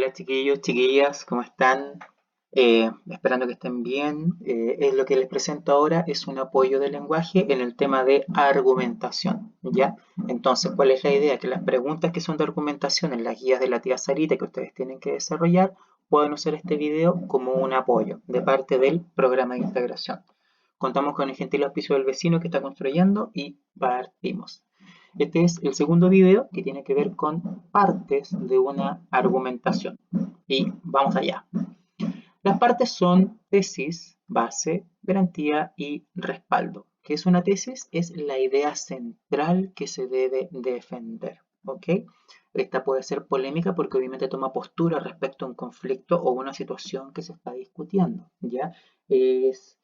Hola chiquillos, chiquillas, ¿cómo están? Esperando que estén bien. Lo que les presento ahora es un apoyo de lenguaje en el tema de argumentación, ¿ya? Entonces, ¿cuál es la idea? Que las preguntas que son de argumentación en las guías de la tía Sarita que ustedes tienen que desarrollar, puedan usar este video como un apoyo de parte del programa de integración. Contamos con el gentil auspicio del vecino que está construyendo y partimos. Este es el segundo video que tiene que ver con partes de una argumentación. Y vamos allá. Las partes son tesis, base, garantía y respaldo. ¿Qué es una tesis? Es la idea central que se debe defender. ¿Ok? Esta puede ser polémica porque obviamente toma postura respecto a un conflicto o una situación que se está discutiendo. ¿Ya? Es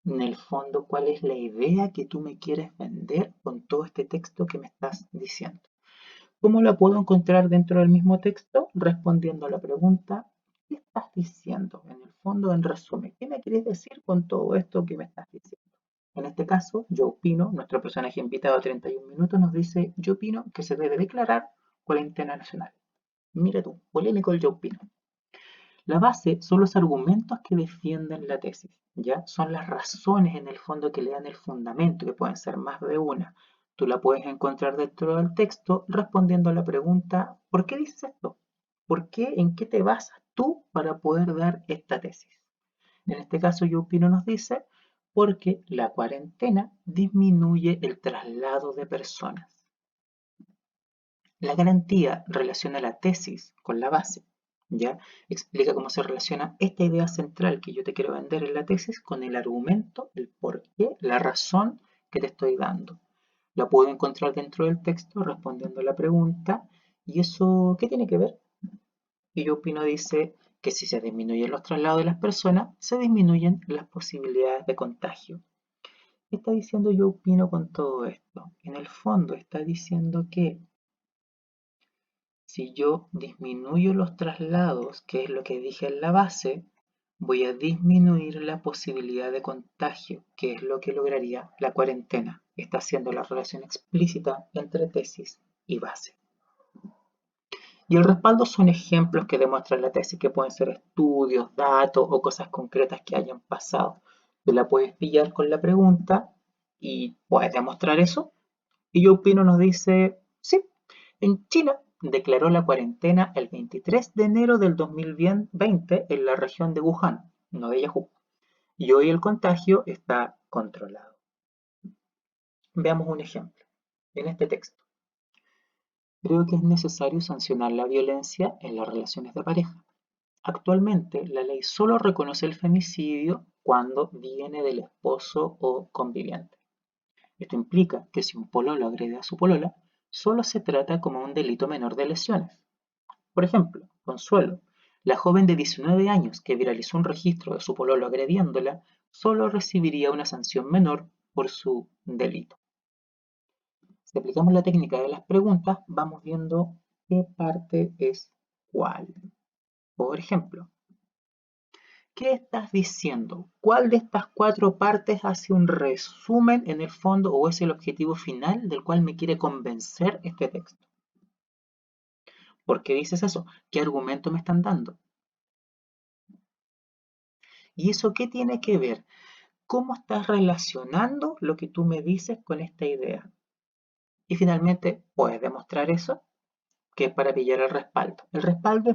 en el fondo cuál es la idea que tú me quieres vender con todo este texto que me estás diciendo. ¿Cómo la puedo encontrar dentro del mismo texto? Respondiendo a la pregunta, ¿qué estás diciendo? En el fondo, en resumen, ¿qué me quieres decir con todo esto que me estás diciendo? En este caso, yo opino, nuestro personaje invitado a 31 minutos nos dice, yo opino que se debe declarar cuarentena nacional. Mira tú, polémico el yo opino. La base son los argumentos que defienden la tesis, ¿ya? Son las razones en el fondo que le dan el fundamento, que pueden ser más de una. Tú la puedes encontrar dentro del texto respondiendo a la pregunta, ¿por qué dices esto? ¿Por qué? ¿En qué te basas tú para poder dar esta tesis? En este caso, Yupino nos dice, porque la cuarentena disminuye el traslado de personas. La garantía relaciona la tesis con la base, ¿ya? Explica cómo se relaciona esta idea central que yo te quiero vender en la tesis con el argumento, el porqué, la razón que te estoy dando. La puedo encontrar dentro del texto respondiendo a la pregunta, ¿y eso qué tiene que ver? Y yo opino dice que si se disminuyen los traslados de las personas, se disminuyen las posibilidades de contagio. ¿Qué está diciendo yo opino con todo esto? En el fondo está diciendo que si yo disminuyo los traslados, que es lo que dije en la base, voy a disminuir la posibilidad de contagio, que es lo que lograría la cuarentena. Está haciendo la relación explícita entre tesis y base. Y el respaldo son ejemplos que demuestran la tesis, que pueden ser estudios, datos o cosas concretas que hayan pasado. Tú la puedes pillar con la pregunta y puedes demostrar eso. Y yo opino nos dice, sí, en China declaró la cuarentena el 23 de enero del 2020 en la región de Wuhan, no de Yahoo. Y hoy el contagio está controlado. Veamos un ejemplo en este texto. Creo que es necesario sancionar la violencia en las relaciones de pareja. Actualmente, la ley solo reconoce el femicidio cuando viene del esposo o conviviente. Esto implica que si un pololo agrede a su polola, solo se trata como un delito menor de lesiones. Por ejemplo, Consuelo, la joven de 19 años que viralizó un registro de su pololo agrediéndola, solo recibiría una sanción menor por su delito. Si aplicamos la técnica de las preguntas, vamos viendo qué parte es cuál. Por ejemplo, ¿qué estás diciendo? ¿Cuál de estas cuatro partes hace un resumen en el fondo o es el objetivo final del cual me quiere convencer este texto? ¿Por qué dices eso? ¿Qué argumento me están dando? ¿Y eso qué tiene que ver? ¿Cómo estás relacionando lo que tú me dices con esta idea? Y finalmente, ¿puedes demostrar eso? Que es para pillar el respaldo. El respaldo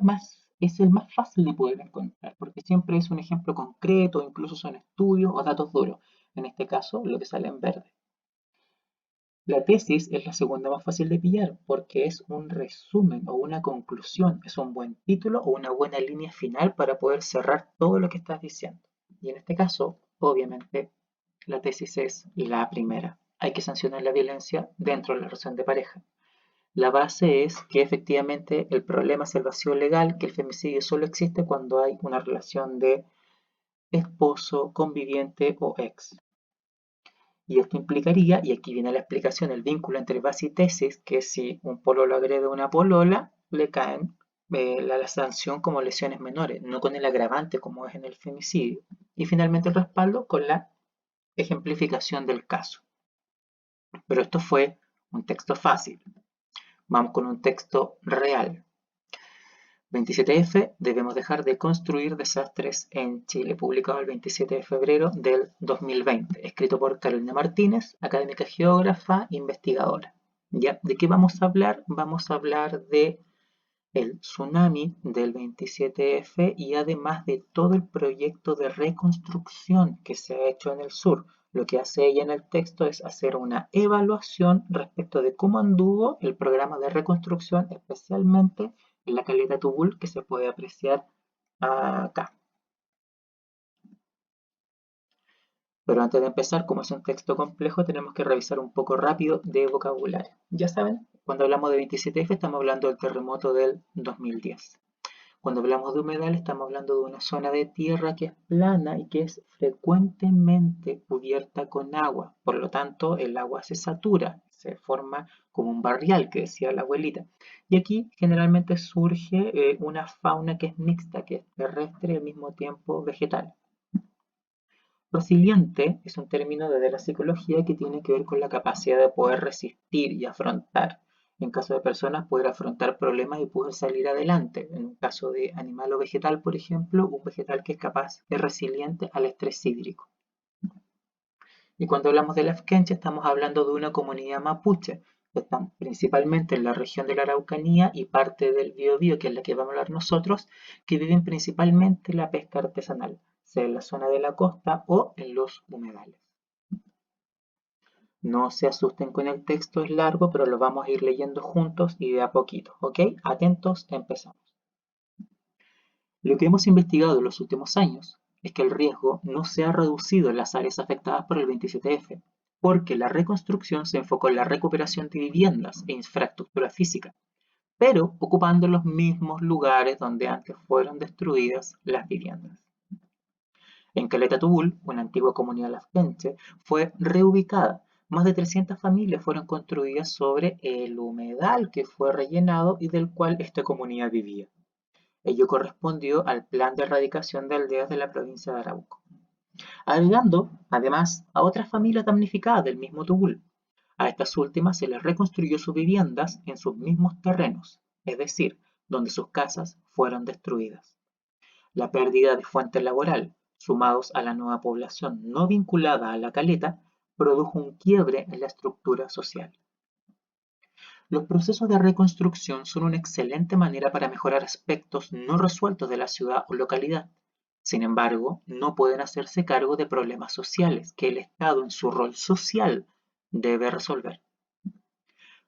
es el más fácil de poder encontrar, porque siempre es un ejemplo concreto, incluso son estudios o datos duros. En este caso, lo que sale en verde. La tesis es la segunda más fácil de pillar, porque es un resumen o una conclusión, es un buen título o una buena línea final para poder cerrar todo lo que estás diciendo. Y en este caso, obviamente, la tesis es la primera. Hay que sancionar la violencia dentro de la relación de pareja. La base es que efectivamente el problema es el vacío legal, que el femicidio solo existe cuando hay una relación de esposo, conviviente o ex. Y esto implicaría, y aquí viene la explicación, el vínculo entre base y tesis, que si un pololo agrede a una polola, le caen la sanción como lesiones menores, no con el agravante como es en el femicidio. Y finalmente el respaldo con la ejemplificación del caso. Pero esto fue un texto fácil. Vamos con un texto real. 27F, debemos dejar de construir desastres en Chile, publicado el 27 de febrero del 2020, escrito por Carolina Martínez, académica geógrafa, investigadora. ¿Ya? ¿De qué vamos a hablar? Vamos a hablar de el tsunami del 27F y además de todo el proyecto de reconstrucción que se ha hecho en el sur. Lo que hace ella en el texto es hacer una evaluación respecto de cómo anduvo el programa de reconstrucción, especialmente en la caleta Tubul, que se puede apreciar acá. Pero antes de empezar, como es un texto complejo, tenemos que revisar un poco rápido de vocabulario. Ya saben, cuando hablamos de 27F estamos hablando del terremoto del 2010. Cuando hablamos de humedal estamos hablando de una zona de tierra que es plana y que es frecuentemente cubierta con agua. Por lo tanto, el agua se satura, se forma como un barrial que decía la abuelita. Y aquí generalmente surge una fauna que es mixta, que es terrestre y al mismo tiempo vegetal. Resiliente es un término desde la psicología que tiene que ver con la capacidad de poder resistir y afrontar. En caso de personas, poder afrontar problemas y poder salir adelante. En un caso de animal o vegetal, por ejemplo, un vegetal que es capaz, es resiliente al estrés hídrico. Y cuando hablamos de la Afkenche, estamos hablando de una comunidad mapuche, que están principalmente en la región de la Araucanía y parte del Biobío, que es la que vamos a hablar nosotros, que viven principalmente la pesca artesanal, sea en la zona de la costa o en los humedales. No se asusten con el texto, es largo, pero lo vamos a ir leyendo juntos y de a poquito, ¿ok? Atentos, empezamos. Lo que hemos investigado en los últimos años es que el riesgo no se ha reducido en las áreas afectadas por el 27F, porque la reconstrucción se enfocó en la recuperación de viviendas e infraestructura física, pero ocupando los mismos lugares donde antes fueron destruidas las viviendas. En Caleta Tubul, una antigua comunidad lafkenche, fue reubicada. Más de 300 familias fueron construidas sobre el humedal que fue rellenado y del cual esta comunidad vivía. Ello correspondió al Plan de Erradicación de Aldeas de la provincia de Arauco, agregando, además, a otras familias damnificadas del mismo Tubul. A estas últimas se les reconstruyó sus viviendas en sus mismos terrenos, es decir, donde sus casas fueron destruidas. La pérdida de fuente laboral, sumados a la nueva población no vinculada a la caleta, produjo un quiebre en la estructura social. Los procesos de reconstrucción son una excelente manera para mejorar aspectos no resueltos de la ciudad o localidad. Sin embargo, no pueden hacerse cargo de problemas sociales que el Estado en su rol social debe resolver.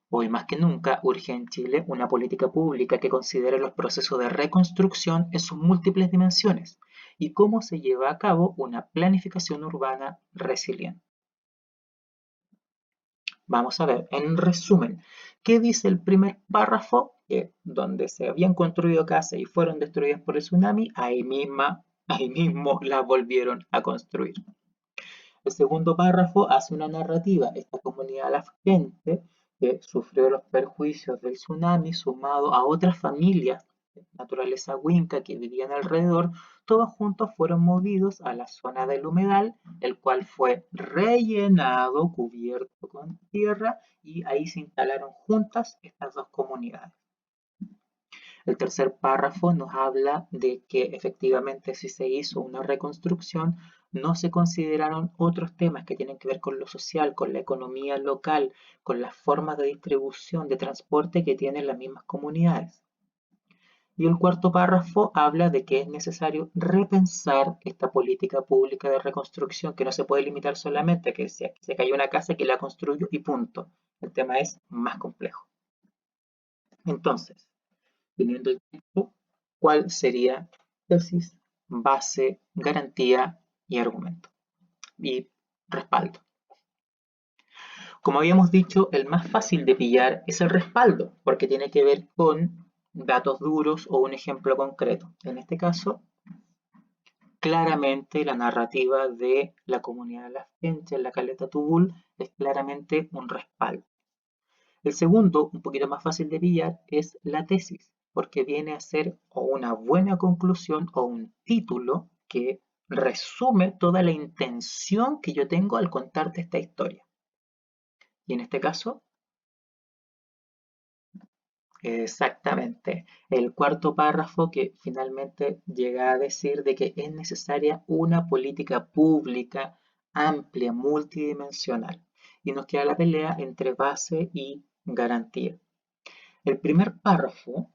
Hoy más que nunca urge en Chile una política pública que considere los procesos de reconstrucción en sus múltiples dimensiones y cómo se lleva a cabo una planificación urbana resiliente. Vamos a ver, en resumen, ¿qué dice el primer párrafo? Que donde se habían construido casas y fueron destruidas por el tsunami, ahí mismo las volvieron a construir. El segundo párrafo hace una narrativa. Esta comunidad lafkenche que sufrió los perjuicios del tsunami sumado a otras familias de naturaleza huinca que vivían alrededor, todos juntos fueron movidos a la zona del humedal, el cual fue rellenado, cubierto con tierra y ahí se instalaron juntas estas dos comunidades. El tercer párrafo nos habla de que efectivamente si se hizo una reconstrucción, no se consideraron otros temas que tienen que ver con lo social, con la economía local, con las formas de distribución, de transporte que tienen las mismas comunidades. Y el cuarto párrafo habla de que es necesario repensar esta política pública de reconstrucción, que no se puede limitar solamente a que se cayó una casa que la construyo y punto. El tema es más complejo. Entonces, teniendo el texto, ¿cuál sería tesis, base, garantía y argumento? Y respaldo. Como habíamos dicho, el más fácil de pillar es el respaldo, porque tiene que ver con datos duros o un ejemplo concreto. En este caso, claramente la narrativa de la comunidad lafkenche en la caleta Tubul es claramente un respaldo. El segundo, un poquito más fácil de pillar, es la tesis, porque viene a ser o una buena conclusión o un título que resume toda la intención que yo tengo al contarte esta historia. Y en este caso, Exactamente. El cuarto párrafo que finalmente llega a decir de que es necesaria una política pública amplia, multidimensional. Y nos queda la pelea entre base y garantía. El primer párrafo,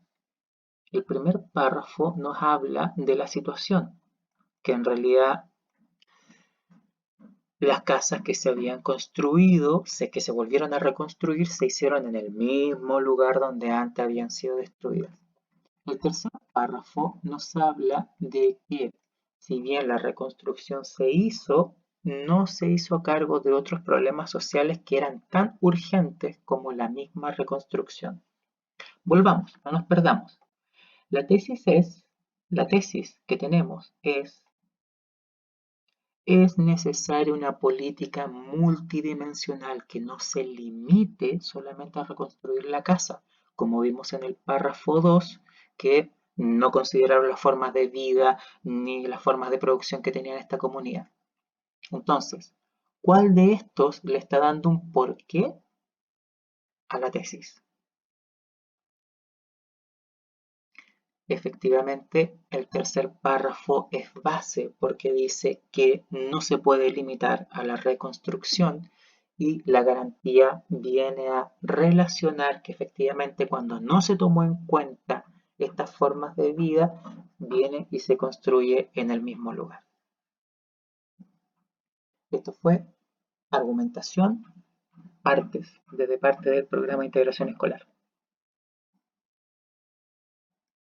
el primer párrafo nos habla de la situación, que en realidad las casas que se habían construido, que se volvieron a reconstruir, se hicieron en el mismo lugar donde antes habían sido destruidas. El tercer párrafo nos habla de que, si bien la reconstrucción se hizo, no se hizo a cargo de otros problemas sociales que eran tan urgentes como la misma reconstrucción. Volvamos, no nos perdamos. La la tesis que tenemos es necesaria una política multidimensional que no se limite solamente a reconstruir la casa, como vimos en el párrafo 2, que no consideraron las formas de vida ni las formas de producción que tenía esta comunidad. Entonces, ¿cuál de estos le está dando un porqué a la tesis? Efectivamente, el tercer párrafo es base porque dice que no se puede limitar a la reconstrucción y la garantía viene a relacionar que efectivamente cuando no se tomó en cuenta estas formas de vida, viene y se construye en el mismo lugar. Esto fue argumentación, partes, desde parte del programa de integración escolar.